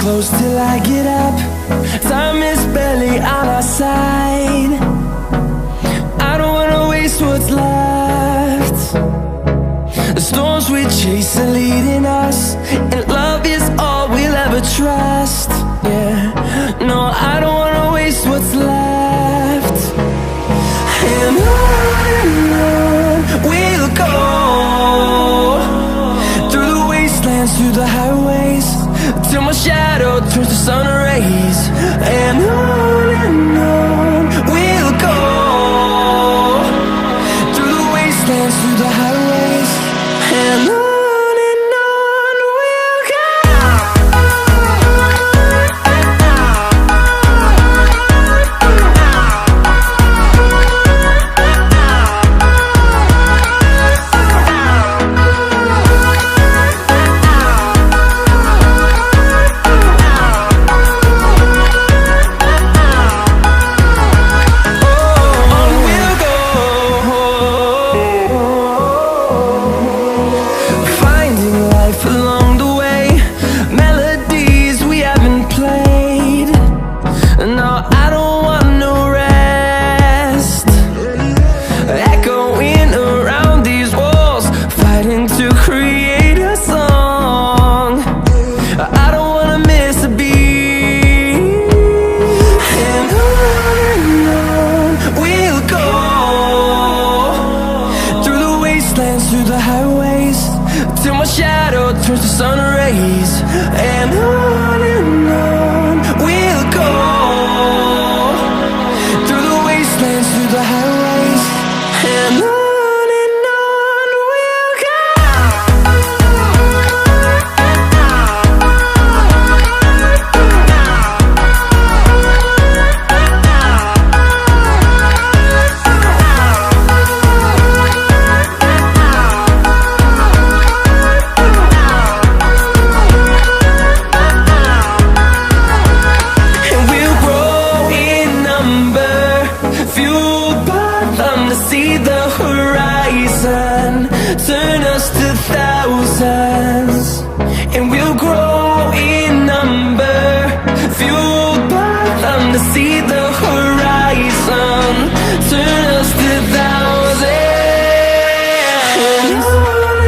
close till I get up. Time is barely on our side. I don't wanna waste what's left. The storms we chase are leading us, and love is all we'll ever trust. Yeah, no, I don't wanna waste what's left. And on we'll go, through the wastelands, through the highways, till my shadow turns to sun rays. And on we'll go, through the wastelands, through the highways, and on we'll go. Through the highways, till my shadow turns to sun rays. And on we'll go, through the wastelands, through the highways, and on we'll go. See the horizon, turn us to thousands, and we'll grow in number, fueled by them. To see the horizon, turn us to thousands, and on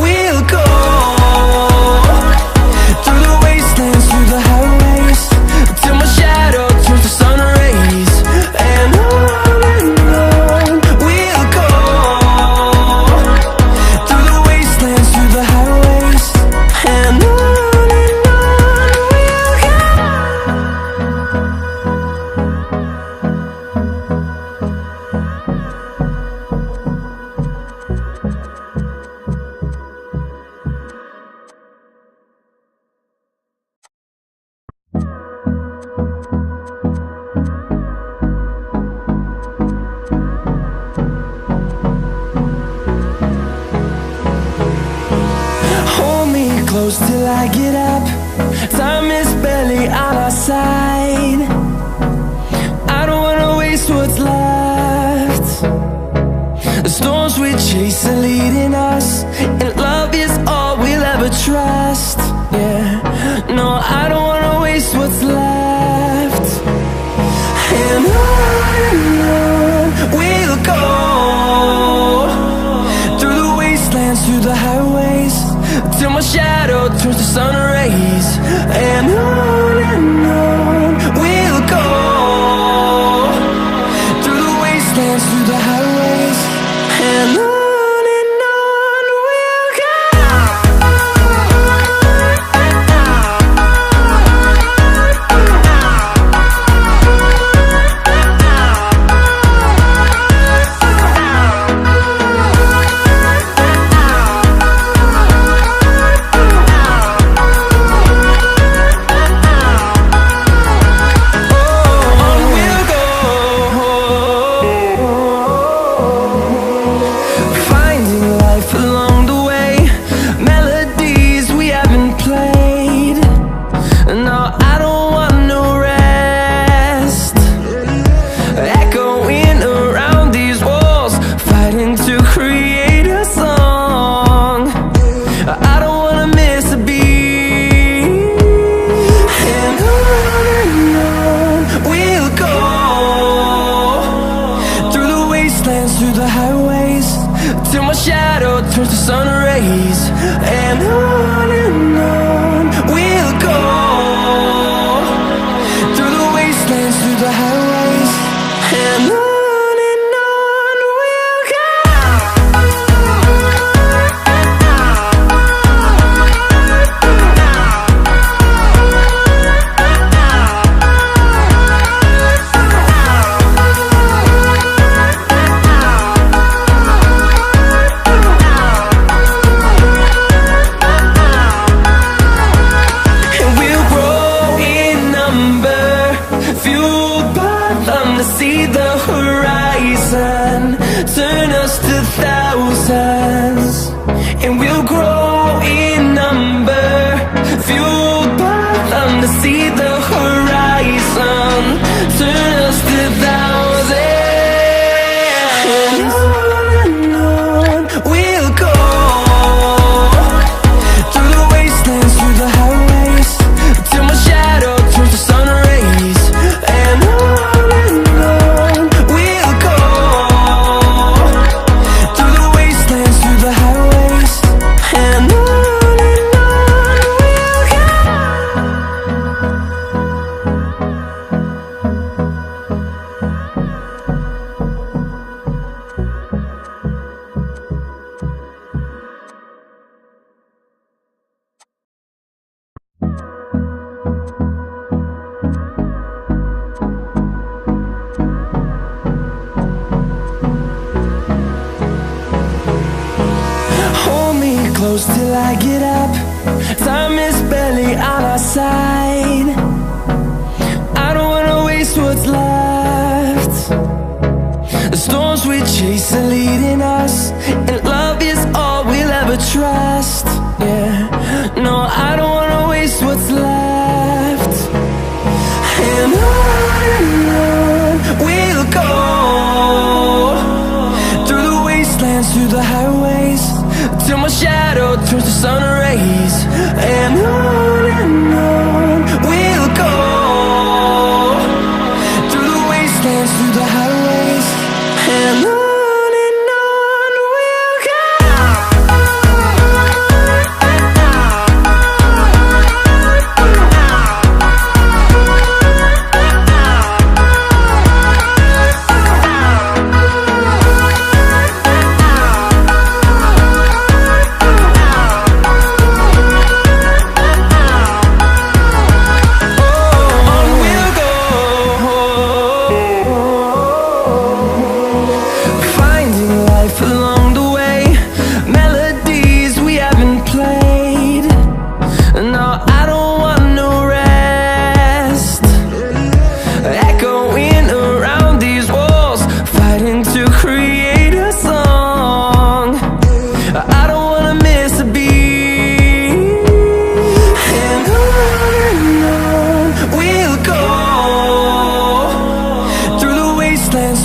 we'll go, through the wastelands, through the highways, till my shadow turns to sun rays. And close till I get up. Time is barely on our side. I don't wanna waste what's left. The storms we chase are leading us, and love is all we'll ever trust. Yeah, no, I don't wanna waste what's left. And on we'll go, through the wastelands, through the highways, till my shadow turns to sun rays. And on we'll go, through the wastelands, through the highways, and on. I don't wanna miss a beat. till my shadow turns to sun rays. And on we'll go, through the wastelands, through the highways. And on we'll go. See the horizon turn us to thousands, and we'll grow in number, fueled by them. To see the horizon turn us to thousands, and on we'll go, through the wastelands, through the highways, till my shadow turns to sun rays. And close till I get up. Time is barely on our side. I don't wanna waste what's left. The storms we chase are leading us, and love is all we'll ever trust. Yeah, no, I don't wanna waste what's left. And on we'll go, through the wastelands, through the highways, till my shadow turns to sun rays. And on we'll go, through the wastelands, through the highways. And on we'll go.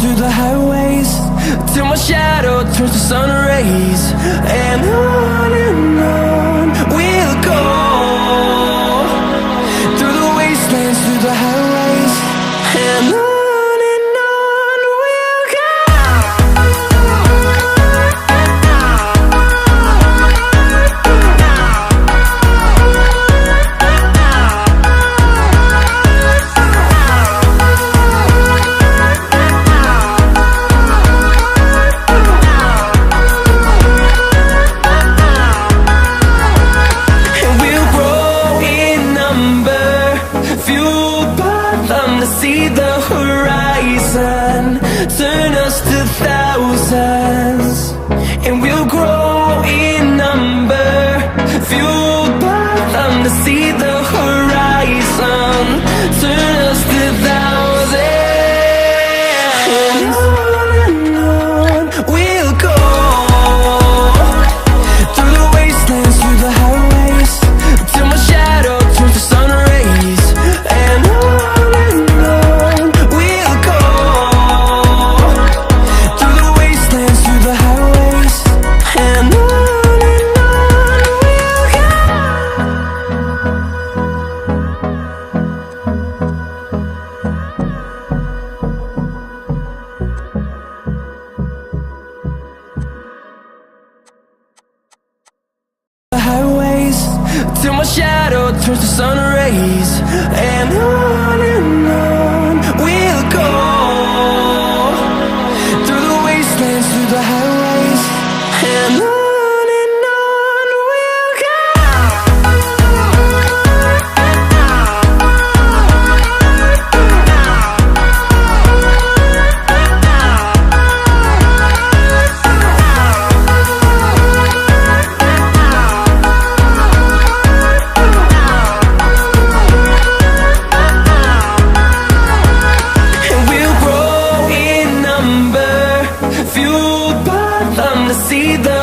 Through the highways, till my shadow turns to sun rays. And on we'll go, through the wastelands, through the highways. And on we'll go. shadow turns to sun rays, and on we'll go, through the wastelands, through the highways, and on we'll go. See the